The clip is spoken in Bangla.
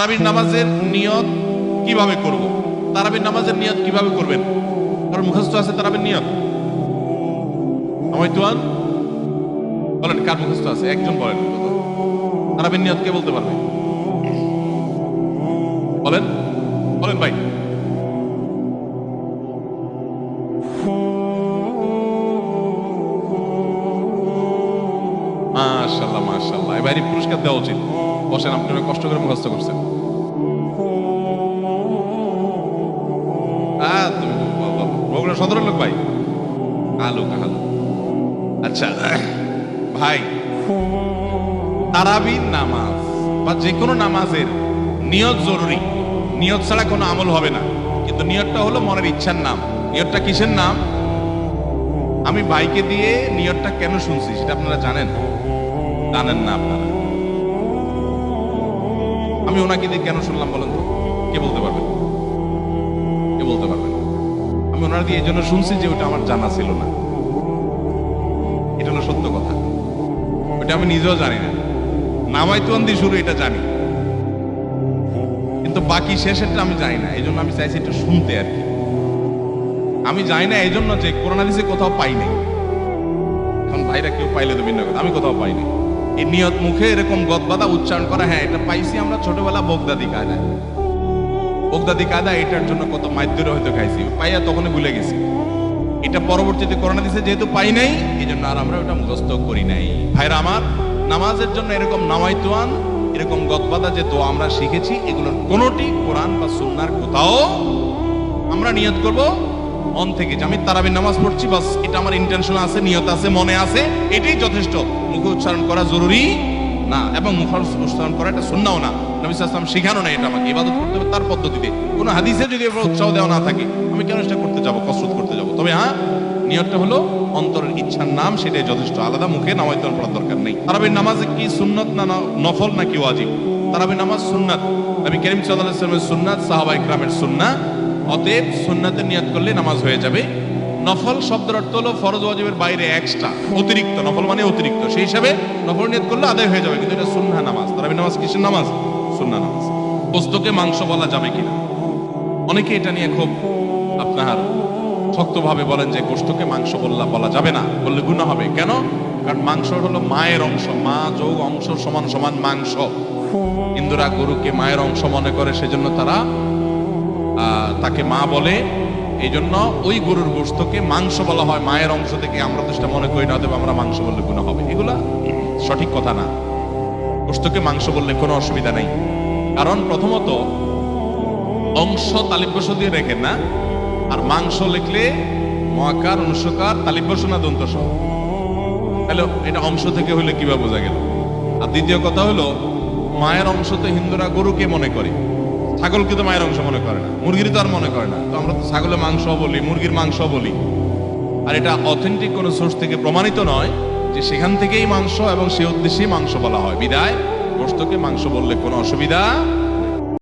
তারাবির নামাজের নিয়ত কিভাবে করব? তারাবির নামাজের নিয়ত কিভাবে করবেন? কারণ মুখস্থ আছে তারাবির নিয়ত? আমায়তুয়ান বলেন, কার মুখস্থ আছে? একজন বলেন। তারাবির নিয়ত কে বলতে পারবে? বলেন বলেন ভাই। মাশাআল্লাহ মাশাআল্লাহ, এবারই পুরস্কার দেওয়া উচিত। বসেন, আপনি অনেক কষ্ট করে মুখস্থ করছেন। বগুড়া 17 লোক ভাই, আলু কাহালু। আচ্ছা ভাই, তারাবির নামাজ বা যে কোনো নামাজের নিয়ত জরুরি। নিয়ত ছাড়া কোনো আমল হবে না। কিন্তু নিয়তটা হলো মনের ইচ্ছার নাম। নিয়তটা কিসের নাম? আমি ভাইকে দিয়ে নিয়তটা কেন শুনছি সেটা আপনারা জানেন? জানেন না আপনারা? আমি ওনাকে দিয়ে কেন শুনলাম বলেন তো? কে বলতে পারবেন? কে বলতে পারবেন? আমি ওনার দিয়ে এই জন্য শুনছি যে ওটা আমার জানা ছিল না। এটা হলো সত্য কথা। ওটা আমি নিজেও জানি না। নামায়তুয়ান দিয়ে শুরু এটা জানি, কিন্তু বাকি শেষেরটা আমি জানি না। এই জন্য আমি চাইছি একটু শুনতে আর কি। আমি জানি না এই জন্য যে কোরআন হাদিসে কোথাও পাই নাই। এখন ভাইরা কেউ পাইলে তো ভিন্ন কথা, আমি কোথাও পাইনি। এই নিয়ত মুখে এরকম গদবাদা উচ্চারণ করা, হ্যাঁ এটা পাইছি আমরা ছোটবেলা বগদাদি কায়দায়। বগদাদি কায়দা এটার জন্য কত মাইদ্যরে হয়তো খাইছি, পাইয়া তখনই ভুলে গেছি। এটা পরবর্তীতে কোরআন হাদিসে যেহেতু পাই নাই, এই জন্য আর আমরা ওটা মুখস্থ করি নাই। ভাইরা আমার, নামাজের জন্য এরকম নামায়তুয়ান, এরকম গদবাদা যে দোয়া আমরা শিখেছি, এগুলোর কোনোটি কোরআন বা সুন্নাহর কোথাও আমরা নিয়ত করব মন থেকে যে আমি তারাবির নামাজ পড়ছি, বাস এটা আমার ইন্টেনশন আছে, নিয়ত আছে, মনে আছে, এটাই যথেষ্ট। মুখে উচ্চারণ করা জরুরি না, এবং মুখে উচ্চারণ করা এটা সুন্নাহও না। নবী সাল্লাল্লাহু আলাইহি ওয়াসাল্লাম শিখানো না এটা আমাকে। ইবাদত করতে হবে তার পদ্ধতিতে। কোনো হাদিসে যদি উৎসাহ দেওয়া না থাকে, আমি কেন এটা করতে যাব, কসরত করতে যাব? তবে হ্যাঁ, নিয়তটা হলো অন্তরের ইচ্ছার নাম, সেটাই যথেষ্ট। আলাদা মুখে নামায়তুয়ান পড়ার দরকার নেই। তারাবির নামাজে কি সুন্নত না নফল নাকি ওয়াজিব? তারাবির নামাজ সুন্নাত। নবী করিম সাল্লাল্লাহু আলাইহি ওয়াসাল্লামের সুন্নাত, সাহাবায়ে কিরামের সুন্নাহ। অতএব সুন্নাতের নিয়ত করলে নামাজ হয়ে যাবে। নফল শব্দের অর্থ হলো ফরজ ওয়াজিবের বাইরে এক্সট্রা, অতিরিক্ত। নফল মানে অতিরিক্ত, সেই হিসাবে নফল নিয়ত করলে আদায় হয়ে যাবে। কিন্তু এটা সুন্নাহ নামাজ। তারাবির নামাজ কিসের নামাজ? সুন্নাহ নামাজ। গোশতকে মাংস বলা যাবে কিনা, অনেকে এটা নিয়ে খুব আপনার শক্তভাবে বলেন যে গোশতকে মাংস বলা যাবে না, বললে গুনাহ হবে। কেন? কারণ মাংস হলো মায়ের অংশ, মা যোগ অংশ সমান সমান মাংস। হিন্দুরা গরুকে মায়ের অংশ মনে করে, সেজন্য তারা তাকে মা বলে। এই জন্য ওই গরুর গোশতকে মাংস বলা হয় মায়ের অংশ থেকে। আমরা তো সেটা মনে করি না, অথবা আমরা মাংস বললে গুনাহ হবে। এগুলা সঠিক কথা না। গোশতকে মাংস বললে কোনো অসুবিধা নেই। কারণ প্রথমত অংশ তালিব্যস দিয়ে রেখেন না, আর মাংস লিখলে মহাকার, অনুস্বকার, তালিব্যস না দন্তস? তাহলে এটা অংশ থেকে হইলে কিভাবে বোঝা গেল? আর দ্বিতীয় কথা হলো, মায়ের অংশ তো হিন্দুরা গরুকে মনে করে, ছাগলকে তো মায়ের অংশ মনে করে না, মুরগির তো আর মনে করে না। তো আমরা তো ছাগলের মাংস বলি, মুরগির মাংস বলি। আর এটা অথেন্টিক কোনো সোর্স থেকে প্রমাণিত নয় যে সেখান থেকেই মাংস এবং সে উদ্দেশ্যেই মাংস বলা হয়। বিদায় গোশতকে মাংস বললে কোনো অসুবিধা